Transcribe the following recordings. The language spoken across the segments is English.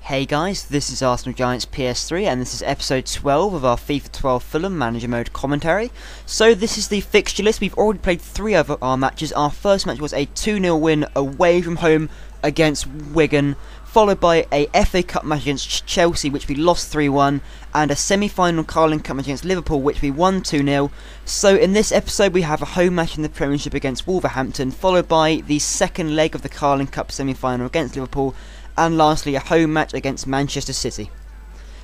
Hey guys, this is Arsenal Giants PS3 and this is episode 12 of our FIFA 12 Fulham Manager mode commentary. So this is the fixture list. We've already played 3 of our matches. Our first match was a 2-0 win away from home against Wigan, followed by a FA Cup match against Chelsea, which we lost 3-1, and a semi-final Carling Cup match against Liverpool, which we won 2-0. So in this episode we have a home match in the Premiership against Wolverhampton, followed by the second leg of the Carling Cup semi-final against Liverpool, and lastly a home match against Manchester City.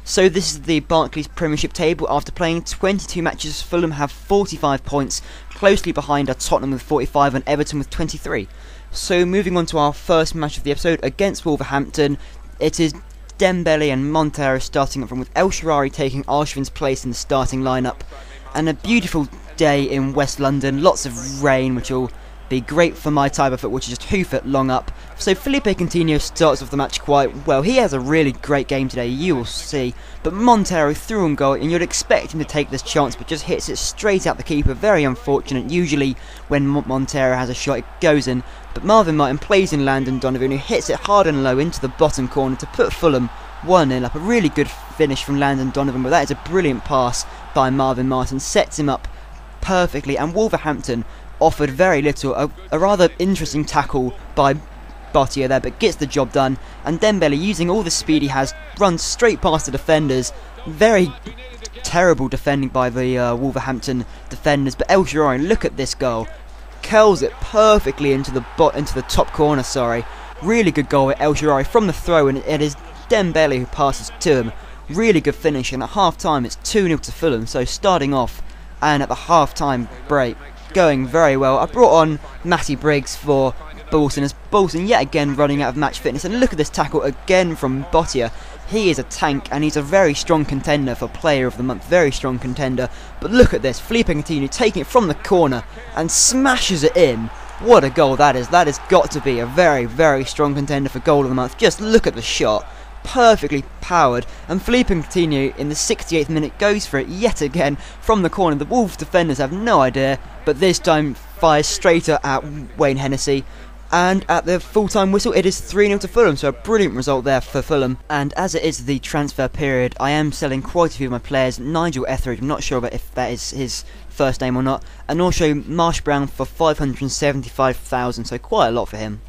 So this is the Barclays Premiership table. After playing 22 matches, Fulham have 45 points, closely behind are Tottenham with 45 and Everton with 23. So moving on to our first match of the episode against Wolverhampton, it is Dembele and Montero starting up front, with El Shaarawy taking Arshavin's place in the starting lineup. And a beautiful day in West London, lots of rain, which will be great for my type of foot, which is just hoof it long up. So Felipe Coutinho starts off the match quite well. He has a really great game today, you will see. But Montero through and goal, and you'd expect him to take this chance, but just hits it straight out the keeper. Very unfortunate. Usually when Montero has a shot, it goes in. But Marvin Martin plays in Landon Donovan, who hits it hard and low into the bottom corner to put Fulham 1-0 up. A really good finish from Landon Donovan, but that is a brilliant pass by Marvin Martin. Sets him up perfectly, and Wolverhampton offered very little. A rather interesting tackle by Barclay there, but gets the job done. And Dembele, using all the speed he has, runs straight past the defenders. Very terrible defending by the Wolverhampton defenders. But El Shaarawy, look at this goal, curls it perfectly into the top corner. Really good goal with El Shaarawy from the throw, and it is Dembele who passes to him. Really good finish, and at half time it's 2-0 to Fulham. So starting off and at the half time break, going very well. I brought on Matty Briggs for Bolton, as Bolton yet again running out of match fitness. And look at this tackle again from Bottia. He is a tank, and he's a very strong contender for Player of the Month. Very strong contender. But look at this, Felipe Coutinho taking it from the corner and smashes it in. What a goal that is. That has got to be a very, very strong contender for Goal of the Month. Just look at the shot. Perfectly powered, and Felipe Coutinho in the 68th minute goes for it yet again from the corner. The Wolves defenders have no idea, but this time fires straight at Wayne Hennessy, and at the full-time whistle it is 3-0 to Fulham, so a brilliant result there for Fulham. And as it is the transfer period, I am selling quite a few of my players. Nigel Etheridge, I'm not sure about if that is his first name or not, and also Marsh Brown for 575,000, so quite a lot for him.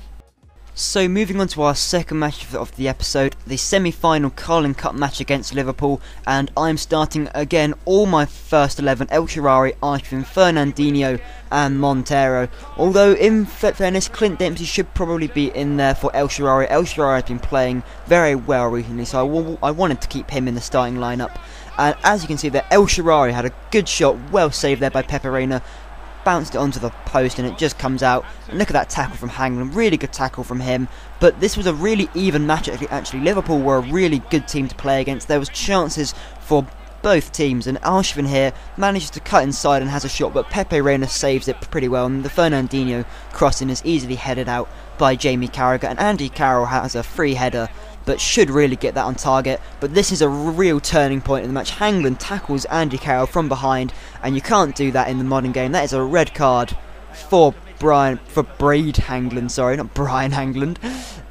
So moving on to our second match of the episode, the semi-final Carling Cup match against Liverpool, and I'm starting again all my first 11, El Shaarawy, Arshavin, Fernandinho and Montero. Although in fairness, Clint Dempsey should probably be in there for El Shaarawy. El Shaarawy has been playing very well recently, so I wanted to keep him in the starting lineup. And as you can see there, El Shaarawy had a good shot, well saved there by Pepe Reina. Bounced it onto the post and it just comes out. And look at that tackle from Hangland, really good tackle from him. But this was a really even match actually. Liverpool were a really good team to play against. There was chances for both teams, and Arshavin here manages to cut inside and has a shot, but Pepe Reina saves it pretty well, and the Fernandinho crossing is easily headed out by Jamie Carragher, and Andy Carroll has a free header but should really get that on target. But this is a real turning point in the match. Hangland tackles Andy Carroll from behind, and you can't do that in the modern game. That is a red card for Brede Hangland, sorry, not Brian Hangland.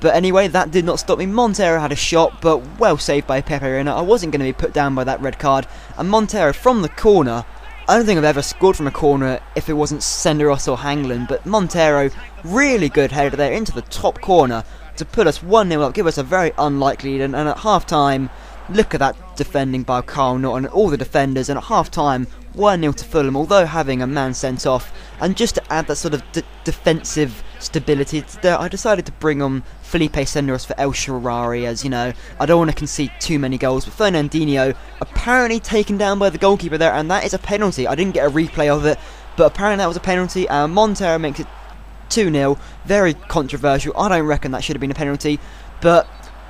But anyway, that did not stop me. Montero had a shot, but well saved by Pepe Reina. I wasn't going to be put down by that red card. And Montero from the corner, I don't think I've ever scored from a corner if it wasn't Senderos or Hangland, but Montero, really good header there into the top corner to put us 1-0 up, give us a very unlikely lead. And at half time, look at that defending by Carl Norton and all the defenders, and at half time 1-0 to Fulham, although having a man sent off. And just to add that sort of defensive stability, I decided to bring on Felipe Senderos for El Shaarawy, as you know, I don't want to concede too many goals. But Fernandinho apparently taken down by the goalkeeper there, and that is a penalty. I didn't get a replay of it, but apparently that was a penalty, and Montero makes it 2-0, very controversial. I don't reckon that should have been a penalty, but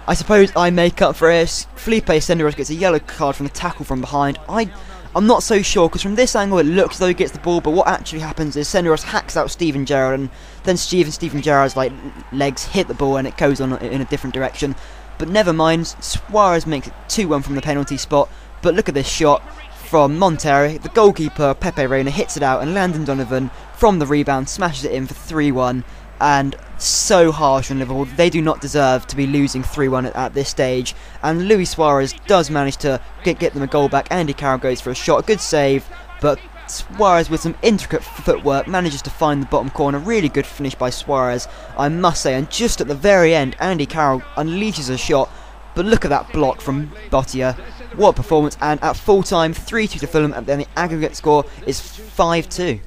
I suppose I make up for it. Felipe Senderos gets a yellow card from the tackle from behind. I'm not so sure, because from this angle it looks as though he gets the ball, but what actually happens is Senderos hacks out Steven Gerrard, and then Steven Gerrard's legs hit the ball and it goes on in a different direction. But never mind, Suarez makes it 2-1 from the penalty spot. But look at this shot from Montero. The goalkeeper Pepe Reina hits it out, and Landon Donovan from the rebound smashes it in for 3-1. and so harsh on Liverpool. They do not deserve to be losing 3-1 at this stage, and Luis Suarez does manage to get them a goal back. Andy Carroll goes for a shot, a good save, but Suarez with some intricate footwork manages to find the bottom corner. Really good finish by Suarez, I must say, and just at the very end Andy Carroll unleashes a shot, but look at that block from Bottier. What a performance. And at full time 3-2 to Fulham, and then the aggregate score is 5-2.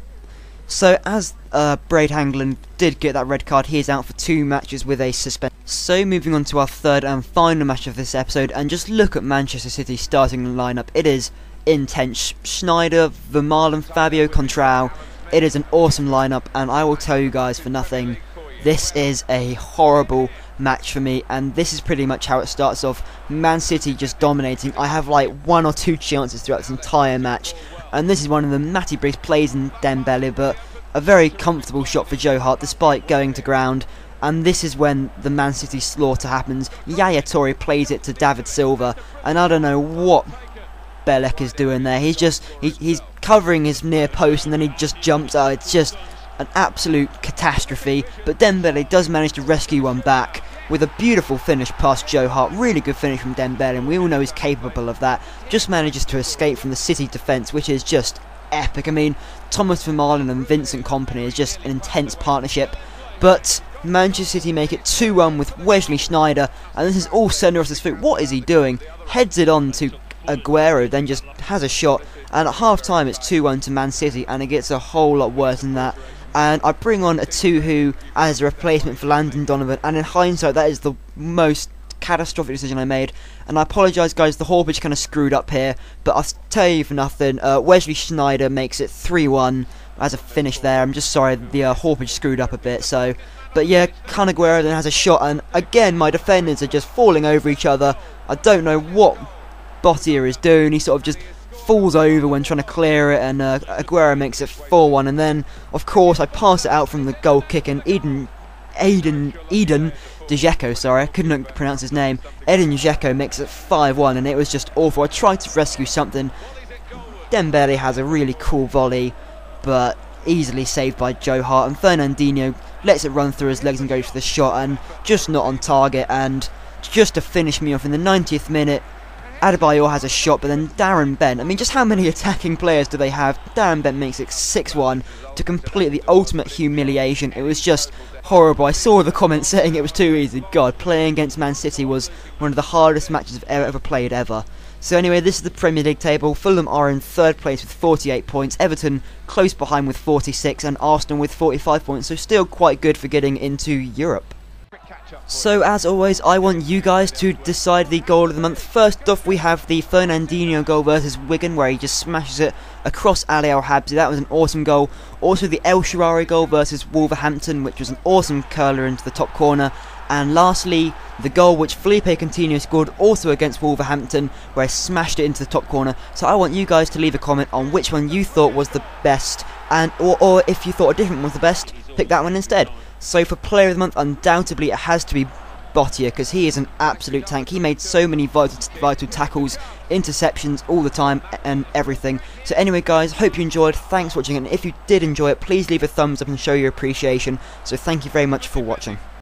So as Braid Hangland did get that red card, he is out for 2 matches with a suspension. So moving on to our third and final match of this episode, and just look at Manchester City's starting lineup. It is intense. Schneider, Vermaelen, Fabio, Contrao. It is an awesome lineup, and I will tell you guys for nothing, this is a horrible match for me, and this is pretty much how it starts off. Man City just dominating. I have like 1 or 2 chances throughout this entire match, and this is one of them. Matty Briggs plays in Dembele, but a very comfortable shot for Joe Hart despite going to ground, and this is when the Man City slaughter happens. Yaya Toure plays it to David Silva, and I don't know what Belek is doing there. He's covering his near post, and then he just jumps out. It's just an absolute catastrophe, but Dembele does manage to rescue one back with a beautiful finish past Joe Hart. Really good finish from Dembele, and we all know he's capable of that. Just manages to escape from the City defence, which is just epic. I mean, Thomas Vermaelen and Vincent Kompany is just an intense partnership, but Manchester City make it 2-1 with Wesley Sneijder, and this is all centre off his foot. What is he doing? Heads it on to Aguero, then just has a shot, and at half time it's 2-1 to Man City, and it gets a whole lot worse than that. And I bring on a Tuhu as a replacement for Landon Donovan, and in hindsight that is the most catastrophic decision I made, and I apologise guys, the Hawpage kind of screwed up here, but I'll tell you for nothing, Wesley Sneijder makes it 3-1 as a finish there. I'm just sorry the Hawpage screwed up a bit, so, but yeah, Kun Aguero then has a shot, and again my defenders are just falling over each other. I don't know what Bottier is doing. He sort of just falls over when trying to clear it, and Aguero makes it 4-1, and then of course I pass it out from the goal kick, and Eden Dzeko, sorry, I couldn't pronounce his name. Edin Dzeko makes it 5-1, and it was just awful. I tried to rescue something. Dembele has a really cool volley, but easily saved by Joe Hart, and Fernandinho lets it run through his legs and goes for the shot, and just not on target. And just to finish me off in the 90th minute, Adebayor has a shot, but then Darren Bent, I mean, just how many attacking players do they have? Darren Bent makes it 6-1 to complete the ultimate humiliation. It was just horrible. I saw the comments saying it was too easy. God, playing against Man City was one of the hardest matches I've ever played ever. So anyway, this is the Premier League table. Fulham are in 3rd place with 48 points, Everton close behind with 46, and Arsenal with 45 points, so still quite good for getting into Europe. So as always, I want you guys to decide the goal of the month. First off, we have the Fernandinho goal versus Wigan, where he just smashes it across Ali Al-Habsi. That was an awesome goal. Also the El Shaarawy goal versus Wolverhampton, which was an awesome curler into the top corner. And lastly, the goal which Felipe Coutinho scored also against Wolverhampton, where he smashed it into the top corner. So I want you guys to leave a comment on which one you thought was the best, and or if you thought a different one was the best, pick that one instead. So for Player of the Month, undoubtedly it has to be Bottier, because he is an absolute tank. He made so many vital tackles, interceptions all the time, and everything. So anyway guys, hope you enjoyed. Thanks for watching, and if you did enjoy it, please leave a thumbs up and show your appreciation. So thank you very much for watching.